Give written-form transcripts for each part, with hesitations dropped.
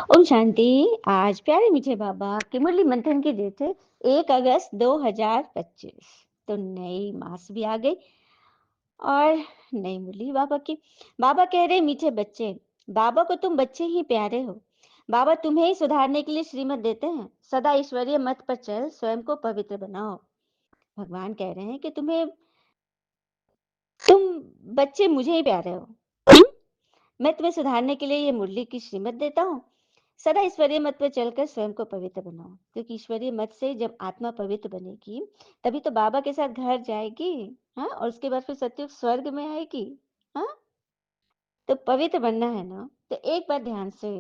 ओम शांति। आज प्यारे मीठे बाबा के मुरली मंथन की डेट है 1 अगस्त 2025। तो नई मास भी आ गई और नई मुरली बाबा की। बाबा कह रहे मीठे बच्चे, बाबा को तुम बच्चे ही प्यारे हो। बाबा तुम्हें ही सुधारने के लिए श्रीमत देते हैं। सदा ईश्वरीय मत पर चल, स्वयं को पवित्र बनाओ। भगवान कह रहे हैं कि तुम बच्चे मुझे ही प्यारे हो। हम्म? मैं तुम्हें सुधारने के लिए ये मुरली की श्रीमत देता हूँ। सदा ईश्वरीय मत पर चलकर स्वयं को पवित्र बनाओ, क्योंकि ईश्वरीय मत से जब आत्मा पवित्र बनेगी तभी तो बाबा के साथ घर जाएगी। हाँ, और उसके बाद फिर सत्युग स्वर्ग में आएगी। हाँ, तो पवित्र बनना है ना, तो एक बार ध्यान से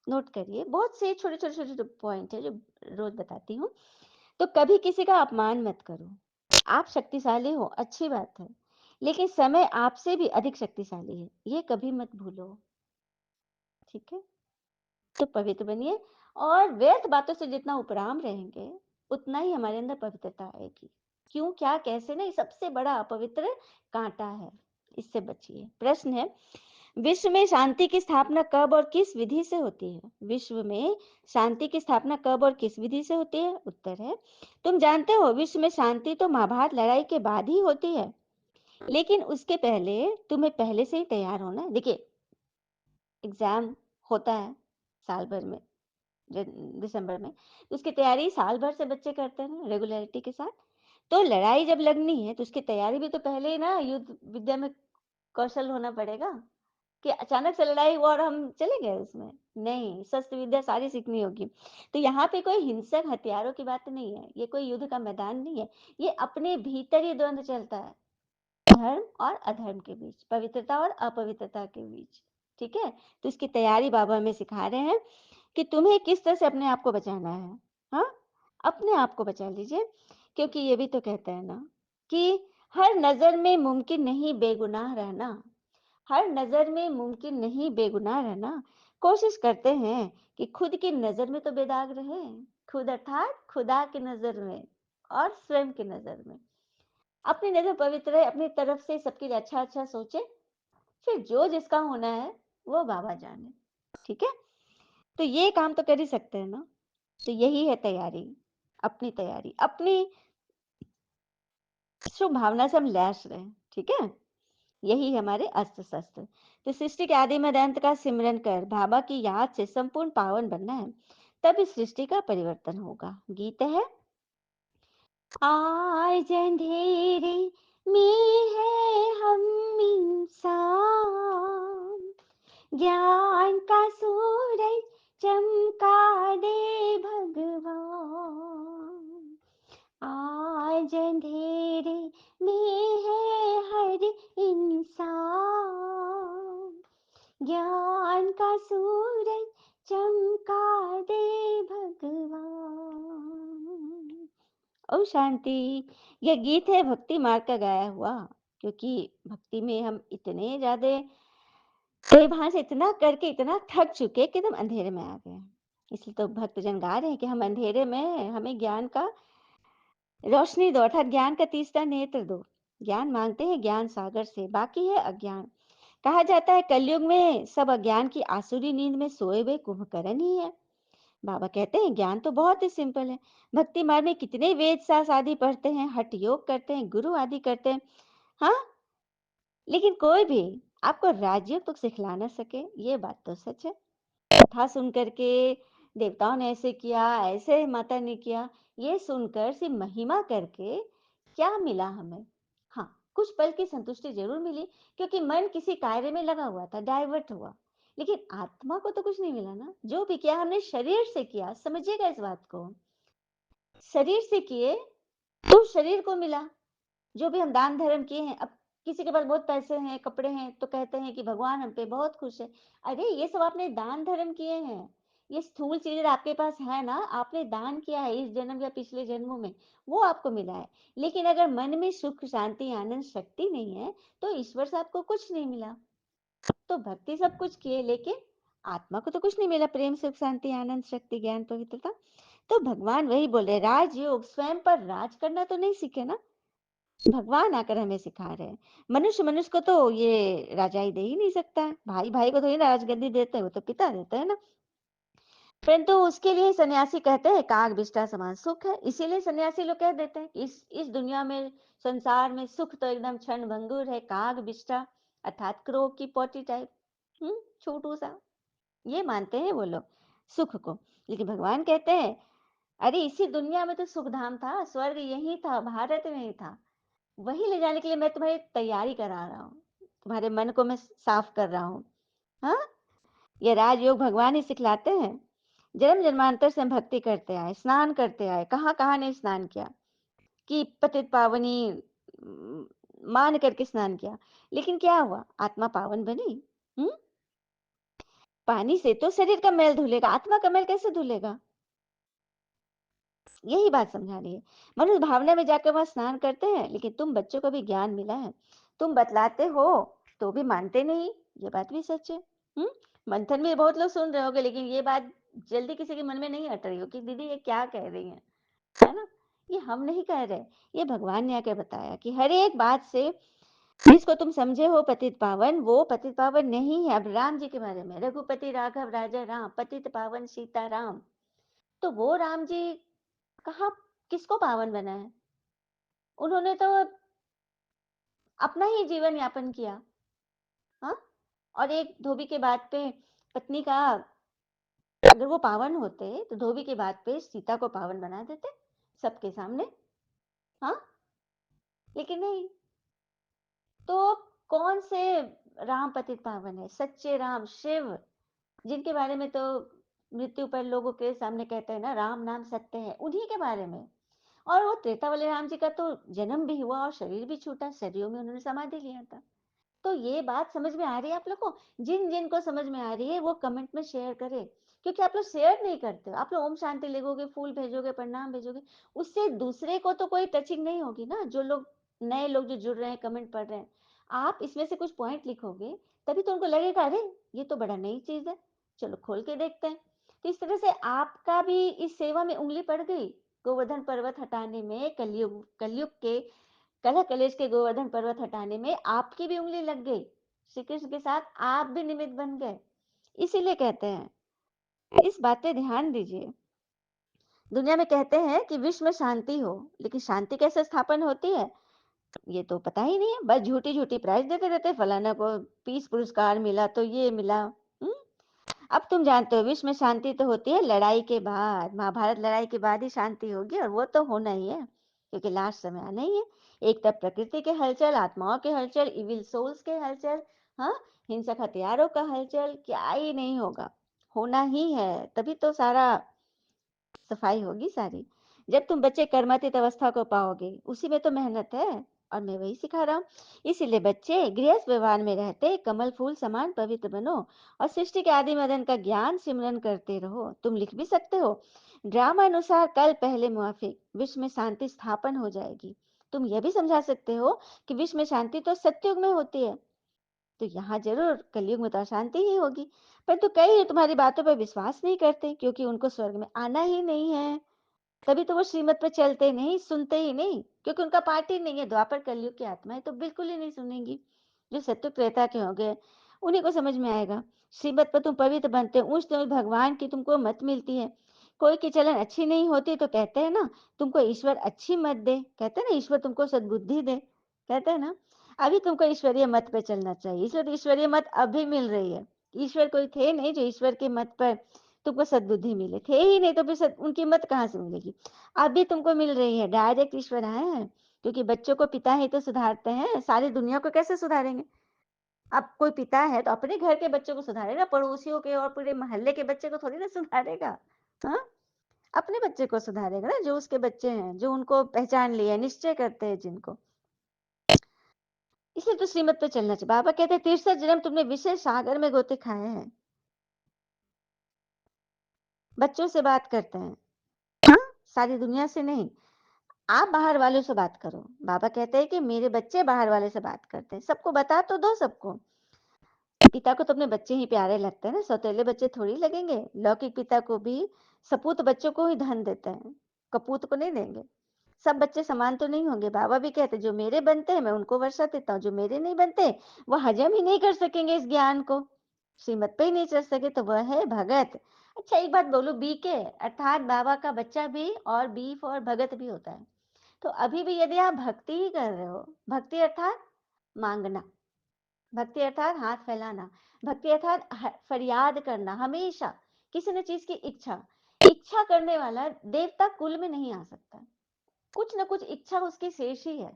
नोट करिए। बहुत से छोटे छोटे छोटे पॉइंट है जो रोज बताती हूँ। तो कभी किसी का अपमान मत करो। आप शक्तिशाली हो, अच्छी बात है, लेकिन समय आपसे भी अधिक शक्तिशाली है, ये कभी मत भूलो। ठीक है, तो पवित्र बनिए। और व्यर्थ बातों से जितना उपराम रहेंगे उतना ही हमारे अंदर पवित्रता आएगी। क्यों, क्या, कैसे नहीं, सबसे बड़ा अपवित्र कांटा है, इससे बचिए। प्रश्न है, विश्व में शांति की स्थापना कब और किस विधि से होती है? विश्व में शांति की स्थापना कब और किस विधि से होती है? उत्तर है, तुम जानते हो विश्व में शांति तो महाभारत लड़ाई के बाद ही होती है, लेकिन उसके पहले तुम्हें पहले से ही तैयार होना है। देखिए, एग्जाम होता है साल भर में, दिसंबर में, तो उसकी तैयारी साल भर से बच्चे करते हैं रेगुलरिटी के साथ। तो लड़ाई जब लगनी है तो उसकी तैयारी भी तो पहले ही ना युद्ध विद्या में कौशल होना पड़ेगा। कि अचानक से लड़ाई हुआ और हम चले गए उसमें, नहीं, शस्त्र विद्या सारी सीखनी होगी। तो यहाँ पे कोई हिंसक हथियारों की बात नहीं है, ये कोई युद्ध का मैदान नहीं है, ये अपने भीतर ही द्वंद्व चलता है, धर्म और अधर्म के बीच, पवित्रता और अपवित्रता के बीच। ठीक है, तो इसकी तैयारी बाबा हमें सिखा रहे हैं कि तुम्हें किस तरह से अपने आप को बचाना है। हाँ, अपने आप को बचा लीजिए, क्योंकि ये भी तो कहते हैं ना कि हर नजर में मुमकिन नहीं बेगुनाह रहना। हर नजर में मुमकिन नहीं बेगुनाह रहना। कोशिश करते हैं कि खुद की नजर में तो बेदाग रहे, खुद अर्थात खुदा की नजर में और स्वयं की नजर में। अपनी नजर पवित्र है, अपनी तरफ से सबके लिए अच्छा अच्छा सोचे, फिर जो जिसका होना है वो बाबा जाने। ठीक है, तो ये काम तो कर ही सकते हैं ना। तो यही है तैयारी, अपनी तैयारी, अपनी शुभ भावना से हम लैस रहे। ठीक है, यही हमारे अस्त्र शस्त्र। तो सृष्टि के आदि में अंत का सिमरन कर बाबा की याद से संपूर्ण पावन बनना है, तब इस सृष्टि का परिवर्तन होगा। गीत है, आज अंधेरे में है हम इंसान, ज्ञान का सूरज चमका दे भगवान। आज अंधेरे में है हर इंसान, ज्ञान का सूरज चमका दे भगवान। ओम शांति। यह गीत है भक्ति मार्ग का गाया हुआ, क्योंकि भक्ति में हम इतने ज्यादा वहां से इतना करके इतना थक चुके कि तुम अंधेरे में आ गए। इसलिए तो भक्तजन गा रहे हैं कि हम अंधेरे में, हमें ज्ञान का रोशनी दो, अर्थात ज्ञान का तीसरा नेत्र दो। ज्ञान मांगते हैं ज्ञान सागर से, बाकी है अज्ञान। कहा जाता है कलयुग में सब अज्ञान की आसुरी नींद में सोए हुए कुंभकर्ण ही है। बाबा कहते हैं ज्ञान तो बहुत ही सिंपल है। भक्ति मार्ग में कितने वेद शास्त्र आदि पढ़ते हैं, हठ योग करते हैं, गुरु आदि करते हैं, हाँ, लेकिन कोई भी आपको राजयोग तो सिखला ना सके, ये बात तो सच है। कथा सुन करके देवताओं ने ऐसे किया, ऐसे माता ने किया, ये सुनकर सिर्फ महिमा करके क्या मिला हमें? हाँ, कुछ पल की संतुष्टि जरूर मिली, क्योंकि मन किसी कार्य में लगा हुआ था, डाइवर्ट हुआ, लेकिन आत्मा को तो कुछ नहीं मिला ना। जो भी किया हमने शरीर से किया, समझिएगा इस बात को, शरीर से किए तो शरीर को मिला। जो भी हम दान धर्म किए हैं, अब किसी के पास बहुत पैसे हैं, कपड़े हैं, तो कहते हैं कि भगवान हम पे बहुत खुश है। अरे ये सब आपने दान धर्म किए हैं, ये स्थूल चीजें आपके पास है ना, आपने दान किया है इस जन्म या पिछले जन्मों में, वो आपको मिला है। लेकिन अगर मन में सुख शांति आनंद शक्ति नहीं है तो ईश्वर से आपको कुछ नहीं मिला। तो भक्ति सब कुछ किए, लेकिन आत्मा को तो कुछ नहीं मिला, प्रेम सुख शांति आनंद शक्ति ज्ञान पवित्रता। तो भगवान वही बोल रहे, राजयोग, स्वयं पर राज करना तो नहीं सीखे ना। भगवान आकर हमें सिखा रहे हैं। मनुष्य मनुष्य को तो ये राजाई दे ही नहीं सकता है, भाई भाई को तो ये राजगद्दी देते हैं, वो तो पिता देते हैं ना। परंतु उसके लिए सन्यासी कहते हैं काग बिष्टा समान सुख है। इसीलिए सन्यासी लोग कह देते हैं कि इस दुनिया में, संसार में सुख तो एकदम क्षण भंगुर है, काग बिष्टा अर्थात क्रो की पोटी टाइप, छोटू सा। ये मानते हैं वो लोग सुख को। लेकिन भगवान कहते हैं अरे इसी दुनिया में तो सुख धाम था, स्वर्ग यही था, भारत में ही था। वही ले जाने के लिए मैं तुम्हारी तैयारी करा रहा हूँ, तुम्हारे मन को मैं साफ कर रहा हूँ। हाँ, ये राजयोग भगवान ही सिखलाते हैं। जन्म जन्मांतर से हम भक्ति करते आए, स्नान करते आए, कहाँ कहाँ नहीं स्नान किया, कि पतित पावनी मान करके स्नान किया, लेकिन क्या हुआ, आत्मा पावन बनी। हम्म पानी से तो शरीर का मैल धुलेगा, आत्मा का मैल कैसे धुलेगा? यही बात समझानी है। मनुष्य भावना में जाकर वहां स्नान करते हैं, लेकिन तुम बच्चों को भी ज्ञान मिला है, तुम बतलाते हो तो भी मानते नहीं। ये बात भी सच है। हम्म मंथन में बहुत लोग सुन रहे होंगे, लेकिन ये बात जल्दी किसी के मन में नहीं हट रही हो कि दीदी ये क्या कह रही है ना? ये हम नहीं कह रहे, ये भगवान ने आके बताया कि हर एक बात से जिसको तुम समझे हो पतित पावन, वो पतित पावन नहीं है। अब राम जी के बारे में, रघुपति राघव राजा राम, पतित पावन सीता राम, तो वो राम जी कहाँ किसको पावन बनाया? उन्होंने तो अपना ही जीवन यापन किया। हाँ, और एक धोबी के बात पे पत्नी का, अगर वो पावन होते तो धोबी के बात पे सीता को पावन बना देते सबके सामने। हाँ, लेकिन नहीं। तो कौन से राम पतित पावन है? सच्चे राम शिव, जिनके बारे में तो मृत्यु पर लोगों के सामने कहते हैं ना, राम नाम सत्य है, उन्हीं के बारे में। और वो त्रेता वाले राम जी का तो जन्म भी हुआ और शरीर भी छूटा, शरीरों में उन्होंने समाधि लिया था। तो ये बात समझ में आ रही है आप लोग को? जिन जिन को समझ में आ रही है वो कमेंट में शेयर करें, क्योंकि आप लोग शेयर नहीं करते हो। आप लोग ओम शांति लिखोगे, फूल भेजोगे, प्रणाम भेजोगे, उससे दूसरे को तो कोई टचिंग नहीं होगी ना। जो लोग नए लोग जो जुड़ रहे हैं, कमेंट पढ़ रहे हैं, आप इसमें से कुछ पॉइंट लिखोगे, तभी तो उनको लगेगा अरे ये तो बड़ा नई चीज है, चलो खोल के देखते हैं। तो इस तरह से आपका भी इस सेवा में उंगली पड़ गई, गोवर्धन पर्वत हटाने में, कलयुग के कलह कलेश के गोवर्धन पर्वत हटाने में आपकी भी उंगली लग गई। श्री कृष्ण के साथ आप भी निमित्त बन गए। इसीलिए कहते हैं, इस बात पे ध्यान दीजिए। दुनिया में कहते हैं कि विश्व में शांति हो, लेकिन शांति कैसे स्थापन होती है ये तो पता ही नहीं है। बस झूठी झूठी प्राइज देते रहते, फलाना को पीस पुरस्कार मिला तो ये मिला। हम्म अब तुम जानते हो विश्व में शांति तो होती है लड़ाई के बाद, महाभारत लड़ाई के बाद ही शांति होगी, और वो तो होना ही है, क्योंकि लास्ट समय आना ही है। एक तरफ प्रकृति के हलचल, आत्माओं के हलचल, इविल सोल्स के हलचल, हाँ, हिंसक हथियारों का हलचल, क्या ही नहीं होगा, होना ही है। तभी तो सारा सफाई होगी सारी। जब तुम बच्चे कर्मातीत अवस्था को पाओगे, उसी में तो मेहनत है, और मैं वही सिखा रहा हूँ। इसीलिए बच्चे गृहस्थ व्यवहार में रहते कमल फूल समान पवित्र बनो, और सृष्टि के आदि मदन का ज्ञान सिमरन करते रहो। तुम लिख भी सकते हो, ड्रामा अनुसार कल पहले मुआफिक विश्व में शांति स्थापन हो जाएगी। तुम यह भी समझा सकते हो कि विश्व में शांति तो सत्युग में होती है, तो यहाँ जरूर कलयुग में तो अशांति ही होगी। परंतु कई तुम्हारी बातों पर विश्वास नहीं करते, क्योंकि उनको स्वर्ग में आना ही नहीं है। तभी तो वो श्रीमत पे चलते नहीं, सुनते ही नहीं, क्योंकि उनका पार्ट ही नहीं है। द्वापर कलयुग की आत्माएं तो बिल्कुल ही नहीं सुनेंगी। जो सत्युग त्रेता के होंगे उन्हीं को समझ में आएगा। श्रीमत पर तुम पवित्र बनते हो, ऊंच नीच भगवान की तुमको मत मिलती है। कोई की चलन अच्छी नहीं होती तो कहते हैं ना, तुमको ईश्वर अच्छी मत दे, कहते हैं ना ईश्वर तुमको सद्बुद्धि दे, कहते हैं ना। अभी तुमको ईश्वरीय मत पे चलना चाहिए, इसलिए तो ईश्वरीय मत अभी मिल रही है। ईश्वर कोई थे नहीं जो ईश्वर के मत पर तुमको सद्बुद्धि मिले, थे ही नहीं तो फिर उनकी मत कहाँ से मिलेगी? अभी तुमको मिल रही है, डायरेक्ट ईश्वर आए हैं। क्योंकि बच्चों को पिता ही तो सुधारते हैं, सारी दुनिया को कैसे सुधारेंगे? अब कोई पिता है तो अपने घर के बच्चों को सुधारेगा, पड़ोसियों के और पूरे मोहल्ले के बच्चे को थोड़ी ना सुधारेगा। हाँ, अपने बच्चे को सुधारेगा ना, जो उसके बच्चे हैं, जो उनको पहचान लिया, निश्चय करते हैं जिनको। इसलिए तो श्रीमत पे चलना चाहिए। बाबा कहते हैं 63 जन्म तुमने विषय सागर में गोते खाए हैं। बच्चों से बात करते हैं, हाँ, सारी दुनिया से नहीं। आप बाहर वालों से बात करो। बाबा कहते हैं कि मेरे बच्चे बाहर वाले से बात करते हैं, सबको बता तो दो सबको। पिता को तो अपने बच्चे ही प्यारे लगते हैं ना, सौतेले बच्चे थोड़ी लगेंगे। लौकिक पिता को भी सपूत बच्चों को ही धन देते हैं, कपूत को नहीं देंगे। सब बच्चे समान तो नहीं होंगे। बाबा भी कहते जो मेरे बनते हैं मैं उनको वर्षा देता हूँ, जो मेरे नहीं बनते वो हजम ही नहीं कर सकेंगे इस ज्ञान को, श्रीमत पे ही नहीं चल सके, तो वह है भगत। अच्छा एक बात बोलूँ, बीके अर्थात बाबा का बच्चा भी और बी फॉर भगत भी होता है। तो अभी भी यदि आप भक्ति ही कर रहे हो, भक्ति अर्थात माँगना, भक्ति अर्थात हाथ फैलाना, भक्ति अर्थात फरियाद करना, हमेशा किसी न चीज की इच्छा, इच्छा करने वाला देवता कुल में नहीं आ सकता। कुछ न कुछ इच्छा उसकी शेष ही है,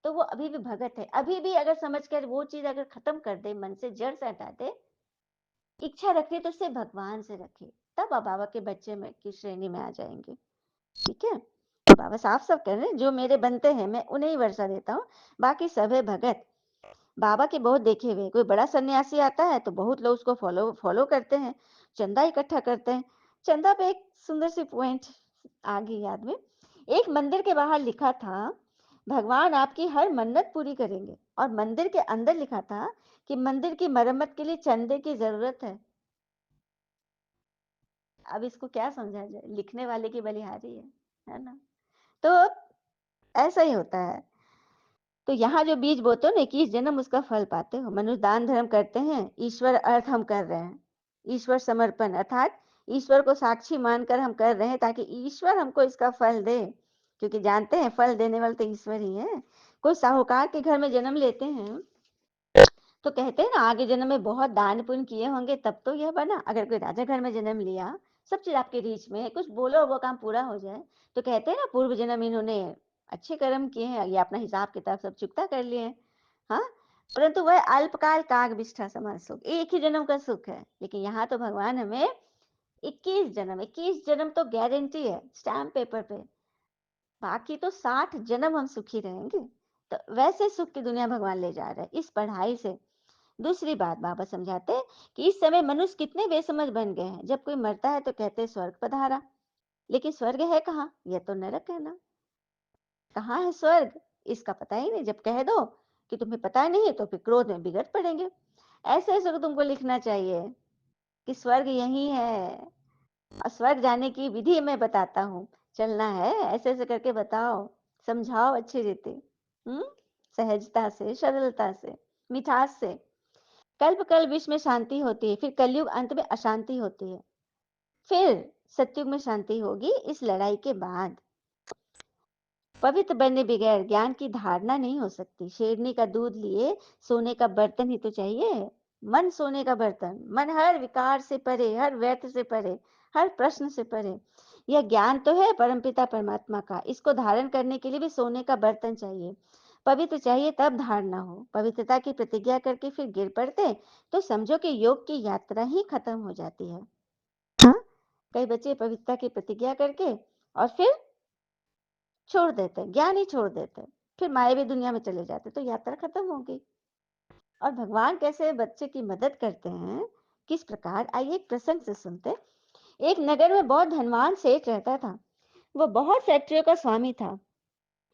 तो वो अभी भी भगत है। अभी भी अगर समझ कर वो चीज अगर खत्म कर दे, मन से जड़ से हटा दे, इच्छा रखे तो उससे भगवान से रखे, तब आप बाबा के बच्चे में की श्रेणी में आ जाएंगे। ठीक है, तो बाबा साफ साफ कह रहे हैं, जो मेरे बनते हैं मैं उन्हें ही वर्षा देता हूँ, बाकी सब है भगत। बाबा के बहुत देखे हुए, कोई बड़ा सन्यासी आता है तो बहुत लोग उसको फॉलो फॉलो करते हैं, चंदा इकट्ठा करते हैं। चंदा पे एक सुंदर सी पॉइंट आ गई याद में। एक मंदिर के बाहर लिखा था, भगवान आपकी हर मन्नत पूरी करेंगे, और मंदिर के अंदर लिखा था कि मंदिर की मरम्मत के लिए चंदे की जरूरत है। अब इसको क्या समझा जाए, लिखने वाले की बलिहारी है ना। तो ऐसा ही होता है। तो यहाँ जो बीज बोते हो ना, 21 जन्म उसका फल पाते हो। मनुष्य दान धर्म करते हैं, ईश्वर अर्थ हम कर रहे हैं, ईश्वर समर्पण अर्थात ईश्वर को साक्षी मानकर हम कर रहे हैं, ताकि ईश्वर हमको इसका फल दे, क्योंकि जानते हैं फल देने वाले तो ईश्वर ही है। कोई साहूकार के घर में जन्म लेते हैं तो कहते हैं ना, आगे जन्म में बहुत दान पुण्य किए होंगे तब तो यह बना। अगर कोई राजा घर में जन्म लिया, सब चीज आपके रीच में है, कुछ बोलो वो काम पूरा हो जाए, तो कहते हैं ना पूर्व जन्म इन्होंने अच्छे कर्म किए हैं, ये अपना हिसाब किताब सब चुकता कर लिए हैं। हाँ, परंतु वह अल्पकाल काग विष्ठा समान सुख, एक ही जन्म का सुख है। लेकिन यहाँ तो भगवान हमें 21 जन्म, 21 जन्म तो गारंटी है स्टैम्प पेपर पे, बाकी तो 60 जन्म हम सुखी रहेंगे। तो वैसे सुख की दुनिया भगवान ले जा रहे हैं इस पढ़ाई से। दूसरी बात बाबा समझाते हैं कि इस समय मनुष्य कितने बेसमझ बन गए हैं, जब कोई मरता है तो कहते हैं स्वर्ग पधारा, लेकिन स्वर्ग है कहाँ, यह तो नरक है ना। कहाँ है स्वर्ग, इसका पता ही नहीं। जब कह दो कि तुम्हें पता नहीं तो फिर क्रोध में बिगड़ पड़ेंगे। ऐसे ऐसे को तुमको लिखना चाहिए कि स्वर्ग यही है, और स्वर्ग जाने की विधि मैं बताता हूँ। चलना है ऐसे ऐसे करके बताओ, समझाओ अच्छी रीति, हम्म, सहजता से, सरलता से, मिठास से। कल्प कल्प विश्व में शांति होती है, फिर कलयुग अंत में अशांति होती है, फिर सतयुग में शांति होगी। इस लड़ाई के बाद पवित्र बनने बगैर ज्ञान की धारणा नहीं हो सकती। शेरनी का दूध लिए सोने का बर्तन ही तो चाहिए। मन सोने का बर्तन, मन हर विकार से परे, हर व्यर्थ से परे, हर प्रश्न से परे। यह ज्ञान तो है परमपिता परमात्मा का, इसको धारण करने के लिए भी सोने का बर्तन चाहिए, पवित्र चाहिए, तब धारणा हो। पवित्रता की प्रतिज्ञा करके फिर गिर पड़ते तो समझो कि योग की यात्रा ही खत्म हो जाती है। हाँ, कई बच्चे पवित्रता की प्रतिज्ञा करके और फिर छोड़ देते, ज्ञान ही छोड़ देते, फिर मायावी दुनिया में चले जाते, तो यात्रा खत्म हो गई। और भगवान कैसे बच्चे की मदद करते हैं, किस प्रकार, आइए एक प्रसंग से सुनते। एक नगर में बहुत धनवान सेठ रहता था, वो बहुत फैक्ट्रियों का स्वामी था।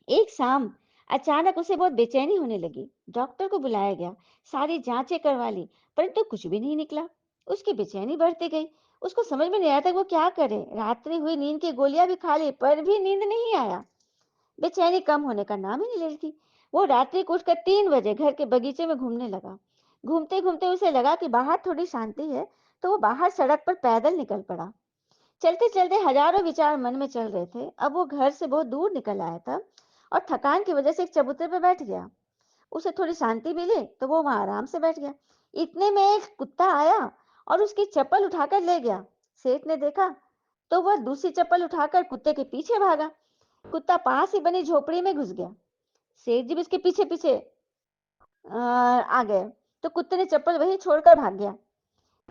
एक शाम अचानक उसे बहुत बेचैनी होने लगी। डॉक्टर को बुलाया गया, सारी जांचें करवा ली, परंतु कुछ भी नहीं निकला। उसकी बेचैनी बढ़ती गई, उसको समझ में नहीं आया था वो क्या करे। रात्रि हुई, नींद की गोलियां भी खा ली पर भी नींद नहीं आया, बेचैनी कम होने का नाम ही नहीं ले रही थी। वो रात्रि को उठकर 3 बजे घर के बगीचे में घूमने लगा। घूमते घूमते उसे लगा कि बाहर थोड़ी शांति है, तो वो बाहर सड़क पर पैदल निकल पड़ा। चलते चलते हजारों विचार मन में चल रहे थे। अब वो घर से बहुत दूर निकल आया था और थकान की वजह से एक चबूतरे पर बैठ गया। उसे थोड़ी शांति मिली तो वो वहां आराम से बैठ गया। इतने में एक कुत्ता आया और उसकी चप्पल उठाकर ले गया। सेठ ने देखा तो वह दूसरी चप्पल उठाकर कुत्ते के पीछे भागा। कुत्ता पास ही बनी झोपड़ी में घुस गया। सेठ जी भी उसके पीछे पीछे आ गए, तो कुत्ते ने चप्पल वहीं छोड़कर भाग गया।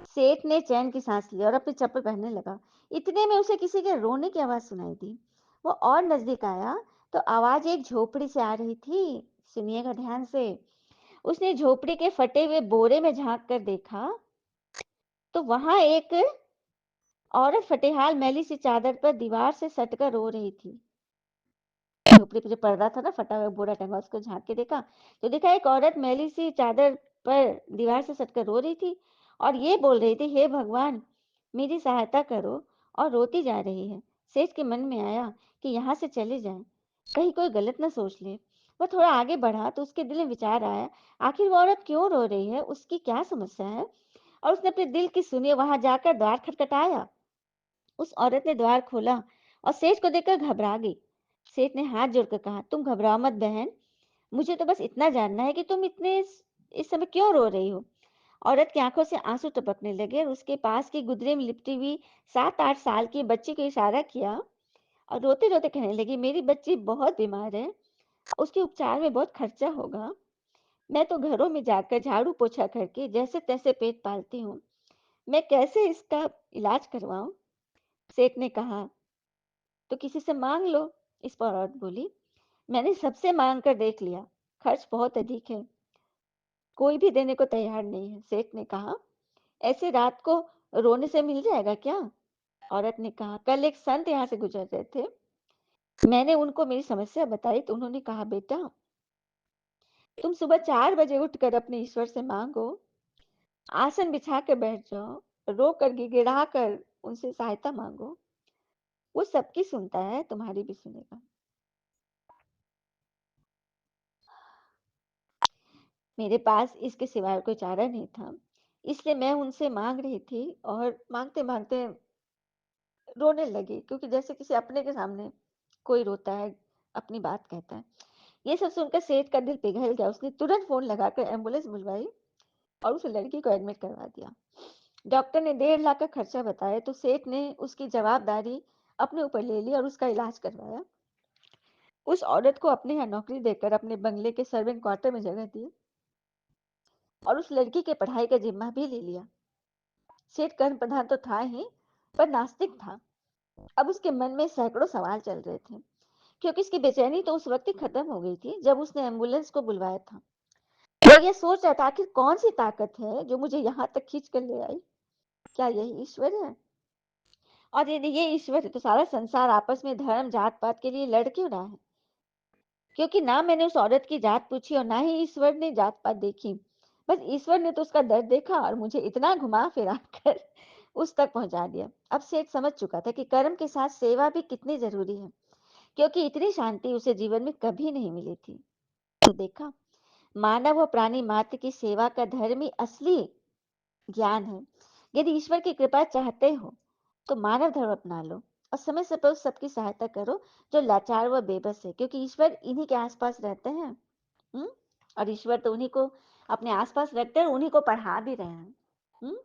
सेठ ने चैन की सांस ली और अपनी चप्पल पहनने लगा। इतने में उसे किसी के रोने की आवाज सुनाई दी। वो और नजदीक आया तो आवाज एक झोपड़ी से आ रही थी। सुनिएगा ध्यान से। उसने झोपड़ी के फटे हुए बोरे में झांक कर देखा तो वहां एक औरत फटेहाल मैली सी चादर पर दीवार से सटकर रो रही थी। झोपड़ी पे जो पर्दा था ना, फटा हुआ बोरा टंगा, उसको झांक के देखा तो देखा एक औरत मैली सी चादर पर दीवार से सटकर रो रही थी और ये बोल रही थी, हे भगवान मेरी सहायता करो, और रोती जा रही है। सेठ के मन में आया कि यहाँ से चले जाएं, कहीं कोई गलत ना सोच ले। वह थोड़ा आगे बढ़ा तो उसके दिल में विचार आया, आखिर वो औरत क्यों रो रही है, उसकी क्या समस्या है। और उसने अपने दिल की सुनी, वहां जाकर द्वार खटखटाया। उस औरत ने द्वार खोला और सेठ को देखकर घबरा गई। सेठ ने हाथ जोड़कर कहा, तुम घबराओ मत बहन, मुझे तो बस इतना जानना है कि तुम इतने इस समय क्यों रो रही हो। औरत की आंखों से आंसू टपकने लगे और उसके पास की गुदरी में लिपटी हुई 7-8 साल की बच्ची को इशारा किया और रोते रोते कहने लगी, मेरी बच्ची बहुत बीमार है, उसके उपचार में बहुत खर्चा होगा। मैं तो घरों में जाकर झाड़ू पोछा करके जैसे तैसे पेट पालती हूँ, मैं कैसे इसका इलाज करवाऊं। सेठ ने कहा, तो किसी से मांग लो। इस पर औरत बोली, मैंने सबसे मांग कर देख लिया, खर्च बहुत अधिक है, कोई भी देने को तैयार नहीं है। सेठ ने कहा, ऐसे रात को रोने से मिल जाएगा क्या। औरत ने कहा, कल एक संत यहाँ से गुजर रहे थे, मैंने उनको मेरी समस्या बताई तो उन्होंने कहा, बेटा तुम सुबह 4 बजे उठकर अपने ईश्वर से मांगो, आसन बिछा कर बैठ जाओ, रो कर गिड़गिड़ा कर उनसे सहायता मांगो, वो सबकी सुनता है, तुम्हारी भी सुनेगा। मेरे पास इसके सिवाय कोई चारा नहीं था, इसलिए मैं उनसे मांग रही थी और मांगते मांगते रोने लगी, क्योंकि जैसे किसी अपने के सामने कोई रोता है, अपनी बात कहता है। ये सब सुनकर सेठ का दिल पिघल गया। उसने तुरंत फोन लगाकर एम्बुलेंस बुलवाई और उस लड़की को एडमिट करवा दिया। डॉक्टर ने 1.5 लाख का खर्चा बताया तो सेठ ने उसकी जवाबदारी अपने ऊपर ले ली और उसका इलाज करवाया। उस औरत को अपने यहाँ नौकरी देकर अपने बंगले के सर्वेंट क्वार्टर में जगह दी और उस लड़की के पढ़ाई का जिम्मा भी ले लिया। सेठ कर्म प्रधान तो था ही, पर नास्तिक था। अब उसके मन में सैकड़ों सवाल चल रहे थे, क्योंकि उसकी बेचैनी तो उस वक्त ही खत्म हो गई थी जब उसने एम्बुलेंस को बुलवाया था। वो ये सोच रहा था, आखिर कौन सी ताकत है जो मुझे यहाँ तक खींच कर ले आई। क्या यही ईश्वर है? और यदि ये ईश्वर है तो सारा संसार आपस में धर्म जात पात के लिए लड़ क्यों रहा है? क्योंकि ना मैंने उस औरत की जात पूछी और ना ही ईश्वर ने जात पात देखी। बस ईश्वर ने तो उसका दर्द देखा और मुझे इतना घुमा फिरा कर उस तक पहुंचा दिया। अब सेठ समझ चुका था कि कर्म के साथ सेवा भी कितनी जरूरी है, क्योंकि इतनी शांति उसे जीवन में कभी नहीं मिली थी। तो देखा, मानव व प्राणी मात्र की सेवा का धर्म ही असली ज्ञान है। यदि ईश्वर की कृपा चाहते हो तो मानव धर्म अपना लो और समय समय पर उस सबकी सहायता करो जो लाचार व बेबस है, क्योंकि ईश्वर इन्हीं के आसपास रहते हैं। हम्म? और ईश्वर तो उन्हीं को अपने आसपास रखते हैं, उन्हीं को पढ़ा भी रहे हैं। हम्म?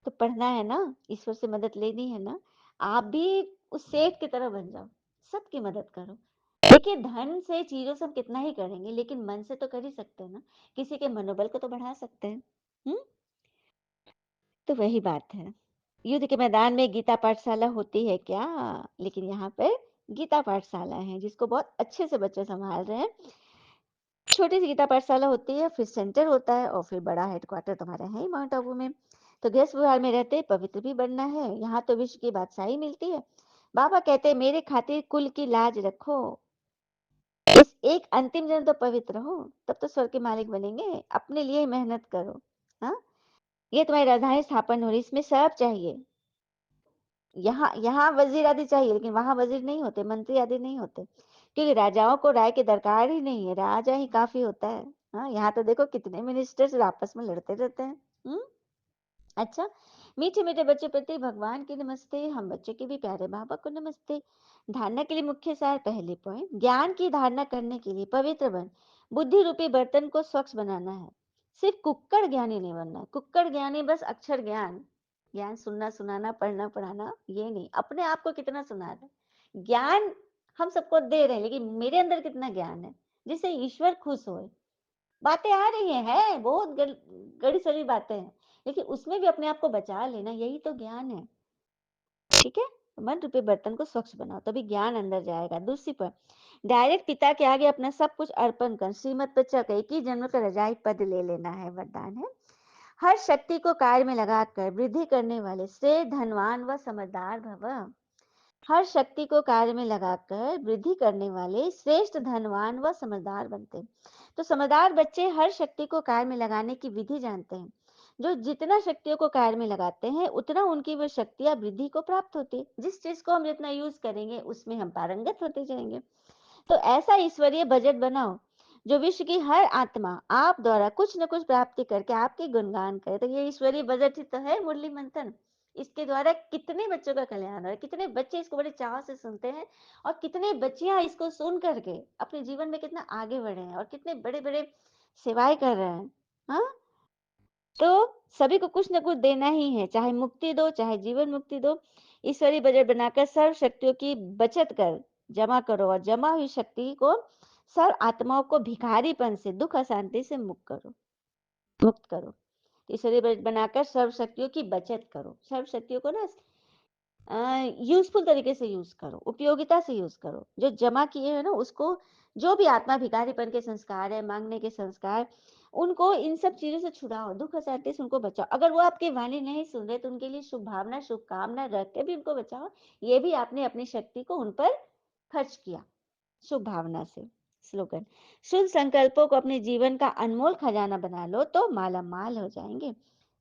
तो पढ़ना है ना, ईश्वर से मदद लेनी है ना, आप भी उस सेठ की तरह बन जाओ, सबकी मदद करो। देखिए, धन से चीजों से हम कितना ही करेंगे, लेकिन मन से तो कर ही सकते हैं ना, किसी के मनोबल को तो बढ़ा सकते हैं। हम्म? तो वही बात है। युद्ध के मैदान में गीता पाठशाला होती है क्या? लेकिन यहाँ पे गीता पाठशाला है जिसको बहुत अच्छे से बच्चे संभाल रहे हैं। छोटी सी गीता पाठशाला होती है, फिर सेंटर होता है और फिर बड़ा हेडक्वार्टर तुम्हारा है ही माउंट आबू में। तो गृहस्थ विहार में रहते पवित्र भी बनना है, यहाँ तो विश्व की बादशाही मिलती है। बाबा कहते हैं, मेरे खातिर कुल की लाज रखो, इस एक अंतिम जन्म तो पवित्र हो, तब तो स्वर्ग के मालिक बनेंगे। अपने लिए ही मेहनत करो। हाँ, ये तुम्हारी राजधानी स्थापन हो रही, इसमें सब चाहिए। यहाँ यहाँ वजीर आदि चाहिए, लेकिन वहां वजीर नहीं होते, मंत्री आदि नहीं होते, क्योंकि राजाओं को राय की दरकार ही नहीं है, राजा ही काफी होता है। हाँ, यहाँ तो देखो कितने मिनिस्टर्स आपस में लड़ते रहते हैं। हम्म? अच्छा, मीठे मीठे बच्चे प्रति भगवान की नमस्ते, हम बच्चे के भी प्यारे बाबा को नमस्ते। धारणा के लिए मुख्य सार, पहले पॉइंट, ज्ञान की धारणा करने के लिए पवित्र बन, बुद्धि रूपी बर्तन को स्वच्छ बनाना है। सिर्फ कुक्कड़ ज्ञानी नहीं बनना है। कुक्कड़ ज्ञानी बस अक्षर ज्ञान, ज्ञान सुनना सुनाना पढ़ना पढ़ाना, ये नहीं, अपने आप को कितना सुना रहे। ज्ञान हम सबको दे रहे हैं, लेकिन मेरे अंदर कितना ज्ञान है जिससे ईश्वर खुश होए। बातें आ रही हैं, बहुत गड़ी सड़ी बातें हैं, लेकिन उसमें भी अपने आप को बचा लेना, यही तो ज्ञान है। ठीक है, मन रूपी बर्तन को स्वच्छ बनाओ, तभी ज्ञान अंदर जाएगा। दूसरी पर, डायरेक्ट पिता के आगे अपना सब कुछ अर्पण कर, श्रीमत पर चल, एक ही जन्म का रजाई पद ले लेना है, वरदान है। हर शक्ति को कार्य में लगाकर वृद्धि करने वाले से धनवान व समझदार भव। हर शक्ति को कार्य में लगाकर वृद्धि करने वाले श्रेष्ठ धनवान व समझदार बनते हैं। तो समझदार बच्चे हर शक्ति को कार्य में लगाने की विधि जानते हैं। जो जितना शक्तियों को कार्य में लगाते हैं उतना उनकी वो शक्तियां वृद्धि को प्राप्त होती है। जिस चीज को हम जितना यूज करेंगे उसमें हम पारंगत होते जाएंगे। तो ऐसा ईश्वरीय बजट बनाओ जो विश्व की हर आत्मा आप द्वारा कुछ न कुछ प्राप्ति करके आपके गुणगान करे। तो ये ईश्वरीय बजट ही तो है मुरली मंथन। इसके द्वारा कितने बच्चों का कल्याण हो रहा है, कितने बच्चे इसको बड़े चाव से सुनते हैं और कितने बच्चियां इसको सुन करके अपने जीवन में कितना आगे बढ़े हैं और कितने बड़े बड़े सेवाएं कर रहे हैं। हाँ, तो सभी को कुछ न कुछ देना ही है, चाहे मुक्ति दो, चाहे जीवन मुक्ति दो। ईश्वरीय बजट बनाकर सर्व शक्तियों की बचत कर जमा करो और जमा हुई शक्ति को सर्व आत्माओं को भिखारीपन से, दुख अशांति से मुक्त करो। ईश्वरीय बजट बनाकर सर्व शक्तियों की बचत करो। सर्व शक्तियों को ना यूजफुल तरीके से यूज करो, उपयोगिता से यूज करो। जो जमा किए हैं ना उसको, जो भी आत्मा भिखारीपन के संस्कार है, मांगने के संस्कार, उनको इन सब चीजों से छुड़ाओ, दुख अशांति से उनको बचाओ। अगर वो आपकी वाणी नहीं सुन रहे तो उनके लिए शुभ भावना, शुभकामना रख के भी उनको बचाओ। ये भी आपने अपनी शक्ति को उन पर खर्च किया, शुभ भावना से। स्लोगन: शुद्ध संकल्पों को अपने जीवन का अनमोल खजाना बना लो तो माला माल हो जाएंगे।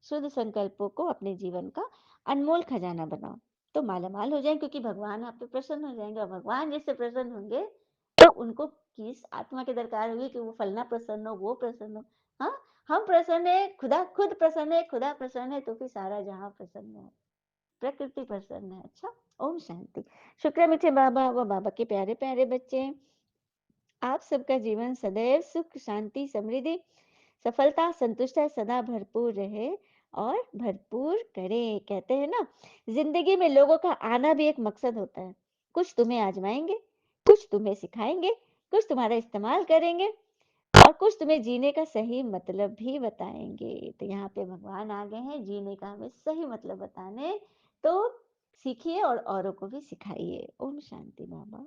शुद्ध संकल्पों को अपने जीवन का अनमोल खजाना बनाओ तो माला माल हो जाएंगे, क्योंकि भगवान आप पे प्रसन्न हो जाएंगे। और भगवान जिससे प्रसन्न होंगे तो उनको किस आत्मा की दरकार होगी कि वो फलना प्रसन्न हो, वो प्रसन्न हो। हाँ, हम प्रसन्न है, खुदा खुद प्रसन्न है, खुदा प्रसन्न है तो फिर सारा जहां प्रसन्न है, प्रकृति प्रसन्न है। अच्छा, ओम शांति। शुक्र मीठे बाबा व बाबा के प्यारे प्यारे बच्चे, आप सबका जीवन सदैव सुख, शांति, समृद्धि, सफलता, संतुष्टता सदा भरपूर रहे और भरपूर करे। कहते हैं ना, जिंदगी में लोगों का आना भी एक मकसद होता है। कुछ तुम्हें आजमाएंगे, कुछ तुम्हें सिखाएंगे, कुछ तुम्हारा इस्तेमाल करेंगे और कुछ तुम्हें जीने का सही मतलब भी बताएंगे। तो यहाँ पे भगवान आ गए हैं जीने का हमें सही मतलब बताने। तो सीखिए और औरों को भी सिखाइए। ओम शांति बाबा।